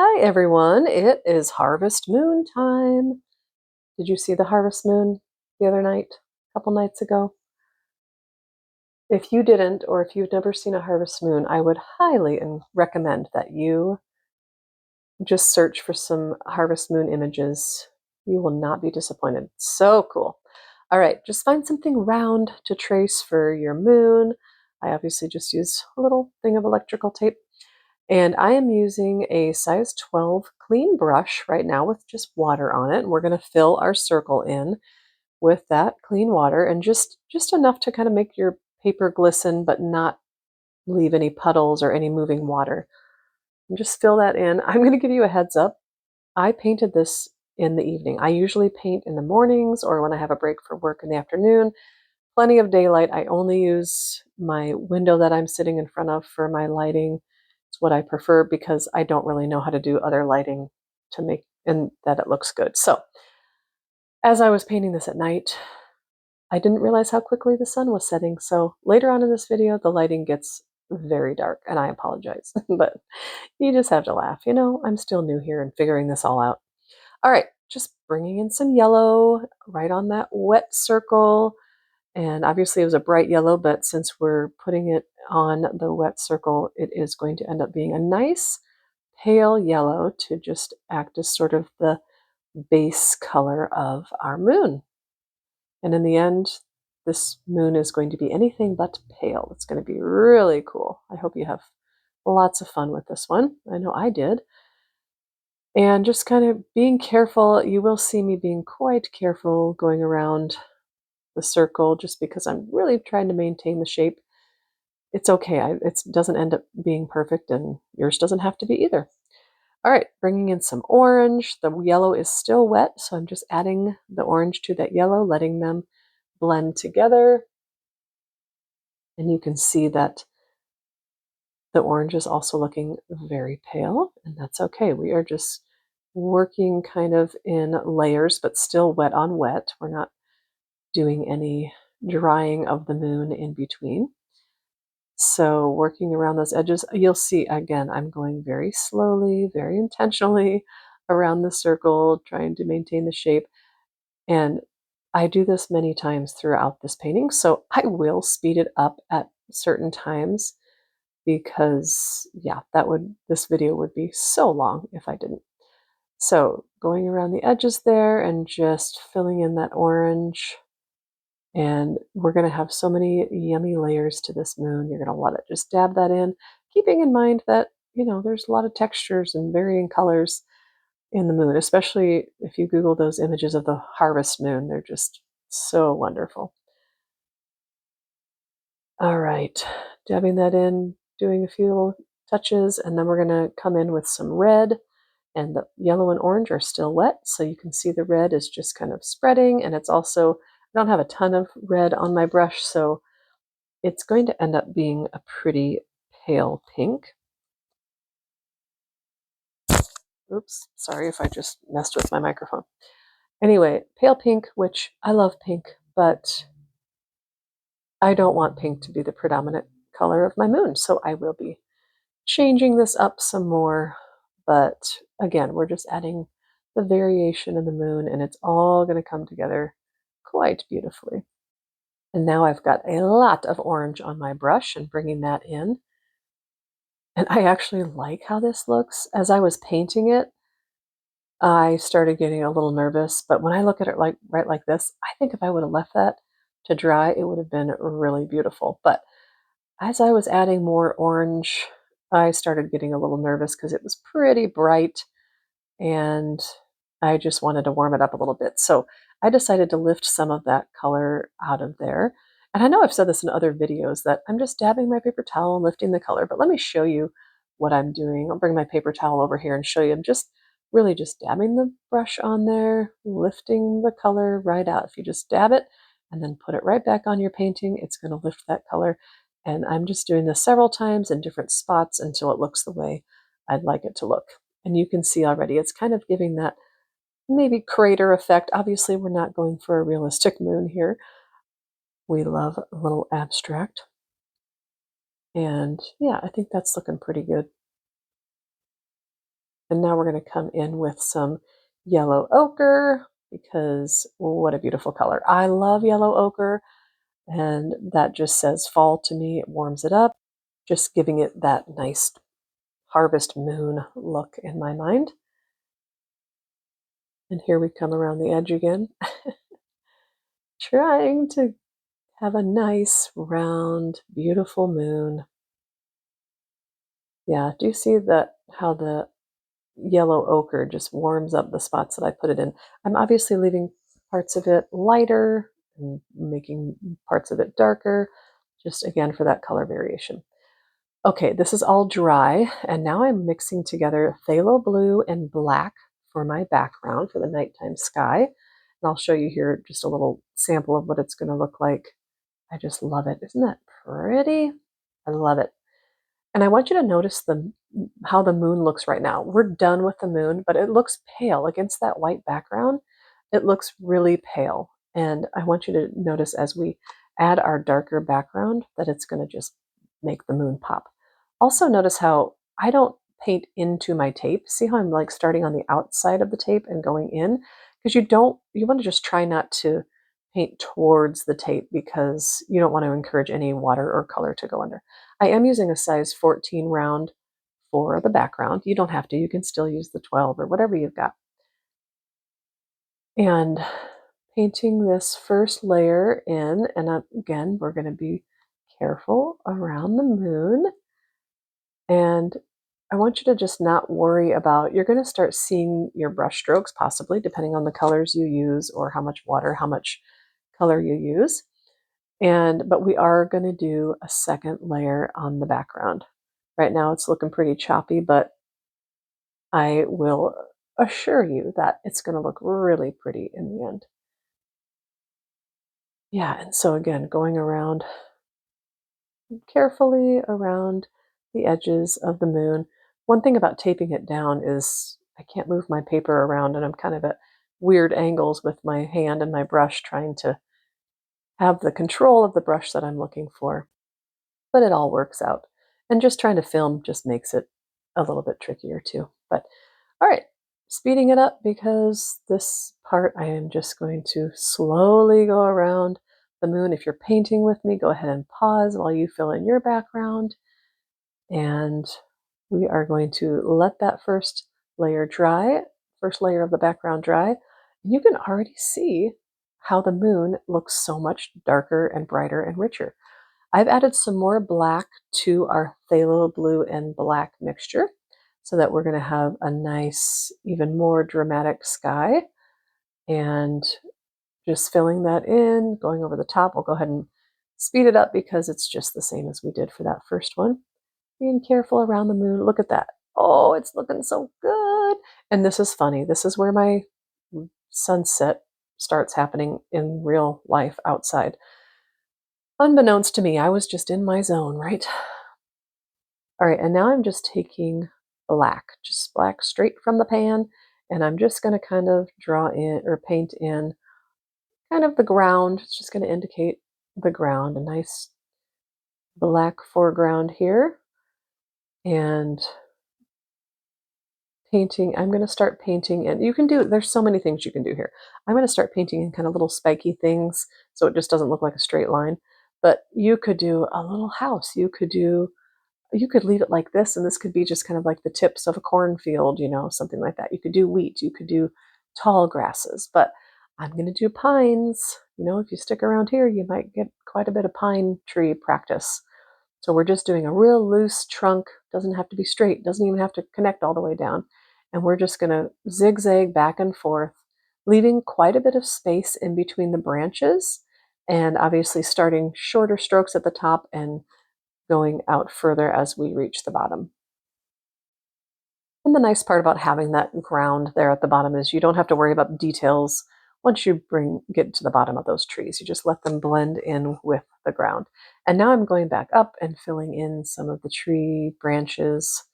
Hi everyone, it is harvest moon time. Did you see the harvest moon the other night, a couple nights ago? If you didn't, or if you've never seen a harvest moon, I would highly recommend that you just search for some harvest moon images. You will not be disappointed. So cool. All right, just find something round to trace for your moon. I obviously just use a little thing of electrical tape. And I am using a size 12 clean brush right now with just water on it. And we're going to fill our circle in with that clean water and just enough to kind of make your paper glisten, but not leave any puddles or any moving water. And just fill that in. I'm going to give you a heads up. I painted this in the evening. I usually paint in the mornings or when I have a break for work in the afternoon. Plenty of daylight. I only use my window that I'm sitting in front of for my lighting. It's what I prefer because I don't really know how to do other lighting to make and that it looks good. So as I was painting this at night, I didn't realize how quickly the sun was setting. So later on in this video, the lighting gets very dark and I apologize, but you just have to laugh. You know, I'm still new here and figuring this all out. All right, just bringing in some yellow right on that wet circle. And obviously it was a bright yellow, but since we're putting it on the wet circle, it is going to end up being a nice pale yellow to just act as sort of the base color of our moon. And in the end, this moon is going to be anything but pale. It's going to be really cool. I hope you have lots of fun with this one. I know I did. And just kind of being careful. You will see me being quite careful going around the circle just because I'm really trying to maintain the shape. It's okay. It doesn't end up being perfect, and yours doesn't have to be either. All right, bringing in some orange. The yellow is still wet, so I'm just adding the orange to that yellow, letting them blend together. And you can see that the orange is also looking very pale, and that's okay. We are just working kind of in layers, but still wet on wet. We're not doing any drying of the moon in between. So working around those edges, you'll see again, I'm going very slowly, very intentionally around the circle, trying to maintain the shape. And I do this many times throughout this painting, so I will speed it up at certain times because yeah, this video would be so long if I didn't. So going around the edges there and just filling in that orange. And we're going to have so many yummy layers to this moon. You're going to love it. Just dab that in, keeping in mind that, you know, there's a lot of textures and varying colors in the moon, especially if you Google those images of the harvest moon. They're just so wonderful. All right, dabbing that in, doing a few little touches, and then we're going to come in with some red. And the yellow and orange are still wet, so you can see the red is just kind of spreading, and it's also, I don't have a ton of red on my brush, so it's going to end up being a pretty pale pink. Oops, sorry if I just messed with my microphone. Anyway, pale pink, which I love pink, but I don't want pink to be the predominant color of my moon, so I will be changing this up some more. But again, we're just adding the variation in the moon, and it's all going to come together quite beautifully. And now I've got a lot of orange on my brush and bringing that in. And I actually like how this looks. As I was painting it, I started getting a little nervous, but when I look at it right like this, I think if I would have left that to dry, it would have been really beautiful. But as I was adding more orange, I started getting a little nervous because it was pretty bright and I just wanted to warm it up a little bit. So I decided to lift some of that color out of there. And I know I've said this in other videos that I'm just dabbing my paper towel and lifting the color, but let me show you what I'm doing. I'll bring my paper towel over here and show you. I'm just really just dabbing the brush on there, lifting the color right out. If you just dab it and then put it right back on your painting, it's going to lift that color. And I'm just doing this several times in different spots until it looks the way I'd like it to look. And you can see already it's kind of giving that maybe crater effect. Obviously, we're not going for a realistic moon here. We love a little abstract. And yeah, I think that's looking pretty good. And now we're going to come in with some yellow ochre because what a beautiful color. I love yellow ochre, and that just says fall to me. It warms it up, just giving it that nice harvest moon look in my mind. And here we come around the edge again, trying to have a nice, round, beautiful moon. Yeah, do you see that how the yellow ochre just warms up the spots that I put it in? I'm obviously leaving parts of it lighter and making parts of it darker, just again for that color variation. Okay, this is all dry, and now I'm mixing together phthalo blue and black for my background for the nighttime sky. And I'll show you here just a little sample of what it's going to look like. I just love it. Isn't that pretty? I love it. And I want you to notice how the moon looks right now. We're done with the moon, but it looks pale against that white background. It looks really pale. And I want you to notice as we add our darker background that it's going to just make the moon pop. Also notice how I don't paint into my tape. See how I'm like starting on the outside of the tape and going in? Because you want to just try not to paint towards the tape because you don't want to encourage any water or color to go under. I am using a size 14 round for the background. You don't have to, you can still use the 12 or whatever you've got. And painting this first layer in, and again, we're going to be careful around the moon. And I want you to just not worry about, you're going to start seeing your brush strokes possibly, depending on the colors you use or how much water, how much color you use. But we are going to do a second layer on the background. Right now it's looking pretty choppy, but I will assure you that it's going to look really pretty in the end. Yeah, and so again, going around carefully around the edges of the moon. One thing about taping it down is I can't move my paper around, and I'm kind of at weird angles with my hand and my brush trying to have the control of the brush that I'm looking for. But it all works out. And just trying to film just makes it a little bit trickier too. But all right, speeding it up because this part I am just going to slowly go around the moon. If you're painting with me, go ahead and pause while you fill in your background. And we are going to let that first layer dry, first layer of the background dry. And you can already see how the moon looks so much darker and brighter and richer. I've added some more black to our phthalo blue and black mixture so that we're going to have a nice, even more dramatic sky. And just filling that in, going over the top. We'll go ahead and speed it up because it's just the same as we did for that first one. Being careful around the moon. Look at that. Oh, it's looking so good. And this is funny. This is where my sunset starts happening in real life outside. Unbeknownst to me, I was just in my zone, right? All right, and now I'm just taking black, just black straight from the pan, and I'm just going to kind of draw in or paint in kind of the ground. It's just going to indicate the ground, a nice black foreground here. And painting, I'm going to start painting, and you can do, there's so many things you can do here. I'm going to start painting in kind of little spiky things so it just doesn't look like a straight line. But you could do a little house. You could leave it like this, and this could be just kind of like the tips of a cornfield, something like that. You could do wheat, you could do tall grasses, but I'm going to do pines. If you stick around here, you might get quite a bit of pine tree practice. So we're just doing a real loose trunk, doesn't have to be straight, doesn't even have to connect all the way down. And we're just going to zigzag back and forth, leaving quite a bit of space in between the branches, and obviously starting shorter strokes at the top and going out further as we reach the bottom. And the nice part about having that ground there at the bottom is you don't have to worry about details once you get to the bottom of those trees. You just let them blend in with the ground. And now I'm going back up and filling in some of the tree branches.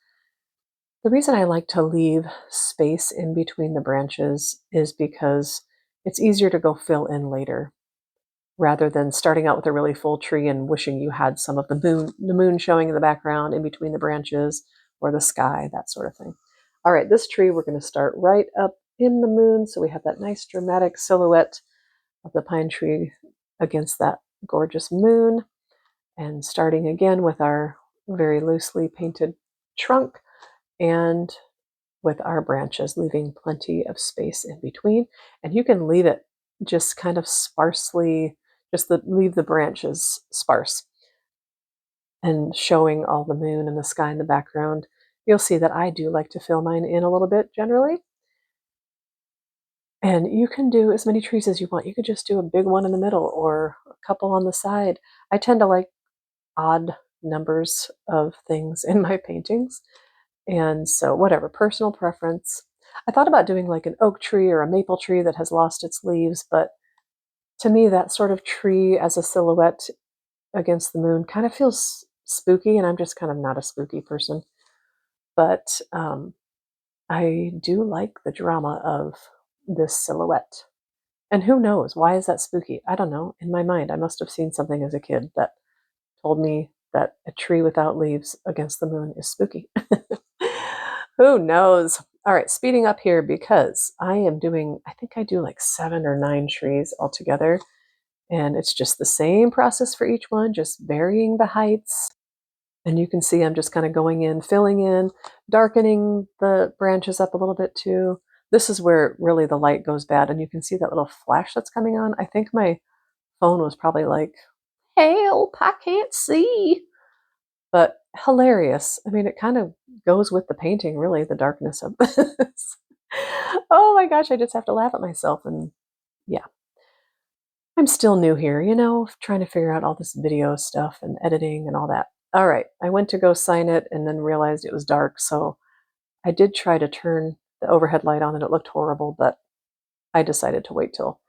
The reason I like to leave space in between the branches is because it's easier to go fill in later, rather than starting out with a really full tree and wishing you had some of the moon showing in the background in between the branches or the sky, that sort of thing. All right, this tree we're going to start right up in the moon, so we have that nice dramatic silhouette of the pine tree against that gorgeous moon. And starting again with our very loosely painted trunk and with our branches, leaving plenty of space in between. And you can leave it just kind of sparsely, leave the branches sparse and showing all the moon and the sky in the background. You'll see that I do like to fill mine in a little bit generally. And you can do as many trees as you want. You could just do a big one in the middle or a couple on the side. I tend to like odd numbers of things in my paintings. And so whatever, personal preference. I thought about doing like an oak tree or a maple tree that has lost its leaves, but to me that sort of tree as a silhouette against the moon kind of feels spooky, and I'm just kind of not a spooky person. But I do like the drama of this silhouette. And who knows? Why is that spooky? I don't know. In my mind, I must have seen something as a kid that told me that a tree without leaves against the moon is spooky. Who knows? All right, speeding up here because I am doing, I think I do like 7 or 9 trees altogether. And it's just the same process for each one, just varying the heights. And you can see I'm just kind of going in, filling in, darkening the branches up a little bit too. This is where really the light goes bad. And you can see that little flash that's coming on. I think my phone was probably like, help, I can't see. But hilarious. I mean, it kind of goes with the painting, really, the darkness of this. Oh my gosh, I just have to laugh at myself. And yeah, I'm still new here, trying to figure out all this video stuff and editing and all that. All right, I went to go sign it and then realized it was dark. So I did try to turn the overhead light on and it looked horrible, but I decided to wait till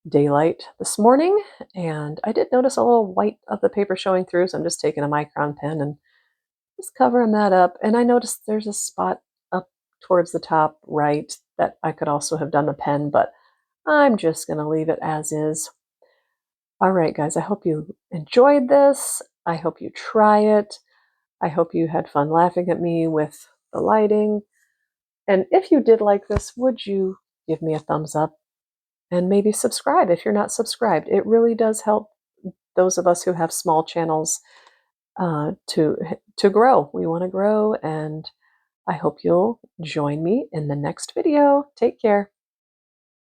daylight this morning. And I did notice a little white of the paper showing through. So I'm just taking a micron pen and just covering that up. And I noticed there's a spot up towards the top right that I could also have done the pen, but I'm just going to leave it as is. All right, guys, I hope you enjoyed this. I hope you try it. I hope you had fun laughing at me with the lighting. And if you did like this, would you give me a thumbs up and maybe subscribe if you're not subscribed? It really does help those of us who have small channels to grow. We want to grow, and I hope you'll join me in the next video. Take care.